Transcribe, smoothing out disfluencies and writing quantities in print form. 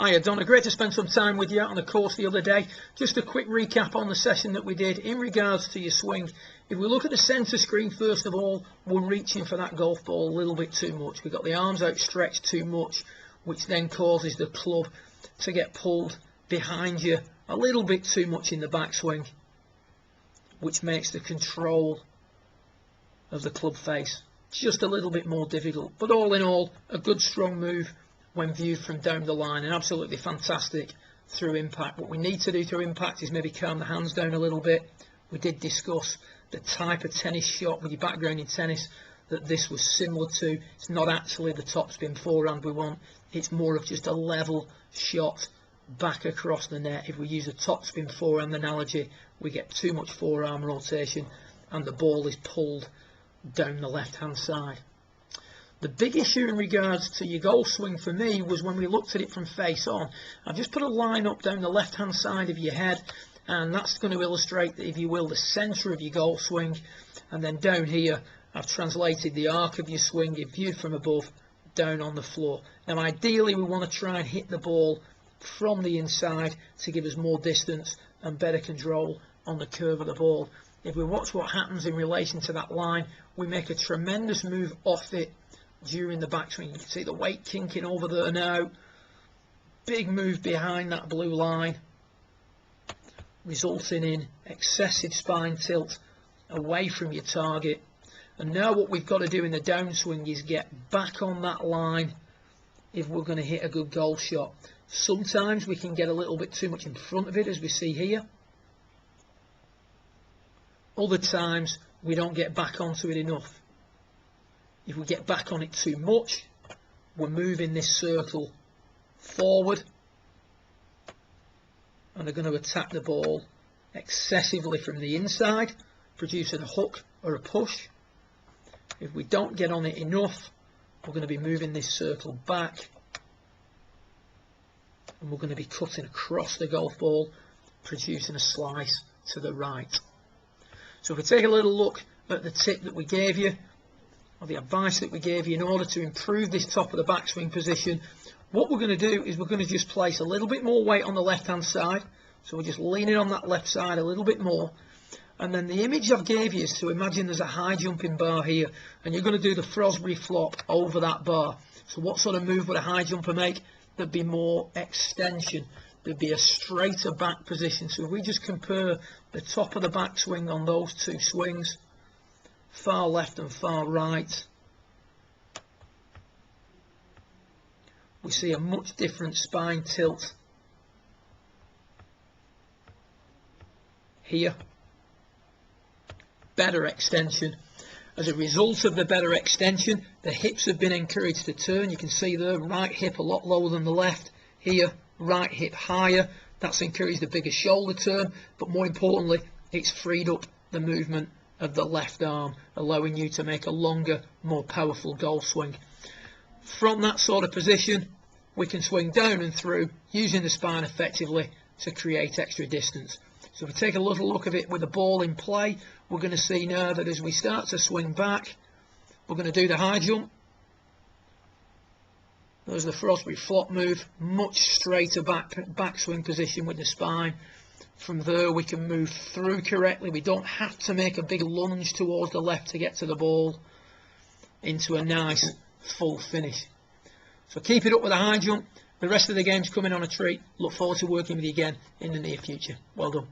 Hiya Donna, great to spend some time with you out on the course the other day. Just a quick recap on the session that we did in regards to your swing. If we look at the centre screen first of all, we're reaching for that golf ball a little bit too much. We've got the arms outstretched too much, which then causes the club to get pulled behind you a little bit too much in the backswing, which makes the control of the club face just a little bit more difficult. But all in all, a good strong move when viewed from down the line, and absolutely fantastic through impact. What we need to do through impact is maybe calm the hands down a little bit. We did discuss the type of tennis shot with your background in tennis that this was similar to. It's not actually the topspin forehand we want, it's more of just a level shot back across the net. If we use a topspin forehand analogy, we get too much forearm rotation and the ball is pulled down the left hand side. The big issue in regards to your golf swing for me was when we looked at it from face on. I've just put a line up down the left hand side of your head, and that's going to illustrate, if you will, the centre of your golf swing. And then down here I've translated the arc of your swing in view from above down on the floor. Now ideally we want to try and hit the ball from the inside to give us more distance and better control on the curve of the ball. If we watch what happens in relation to that line, we make a tremendous move off it during the backswing. You can see the weight kinking over there now. Big move behind that blue line, resulting in excessive spine tilt away from your target. And now what we've got to do in the downswing is get back on that line if we're going to hit a good golf shot. Sometimes we can get a little bit too much in front of it, as we see here. Other times we don't get back onto it enough. If we get back on it too much, we're moving this circle forward and are going to attack the ball excessively from the inside, producing a hook or a push. If we don't get on it enough, we're going to be moving this circle back and we're going to be cutting across the golf ball, producing a slice to the right. So if we take a little look at the tip that we gave you, or the advice that we gave you in order to improve this top of the backswing position, what we're going to do is we're going to just place a little bit more weight on the left hand side. So we're just leaning on that left side a little bit more. And then the image I've gave you is to imagine there's a high jumping bar here, and you're going to do the Frosbury flop over that bar. So what sort of move would a high jumper make? There'd be more extension. There'd be a straighter back position. So if we just compare the top of the backswing on those two swings, far left and far right, we see a much different spine tilt here, better extension. As a result of the better extension, the hips have been encouraged to turn. You can see the right hip a lot lower than the left. Here, right hip higher. That's encouraged a bigger shoulder turn, but more importantly, it's freed up the movement of the left arm, allowing you to make a longer, more powerful golf swing. From that sort of position, we can swing down and through, using the spine effectively to create extra distance. So if we take a little look at it with the ball in play, we're going to see now that as we start to swing back, we're going to do the high jump. There's the Frosbury flop move, much straighter backswing position with the spine. From there we can move through correctly. We don't have to make a big lunge towards the left to get to the ball, into a nice full finish. So keep it up with a high jump. The rest of the game's coming on a treat. Look forward to working with you again in the near future. Well done.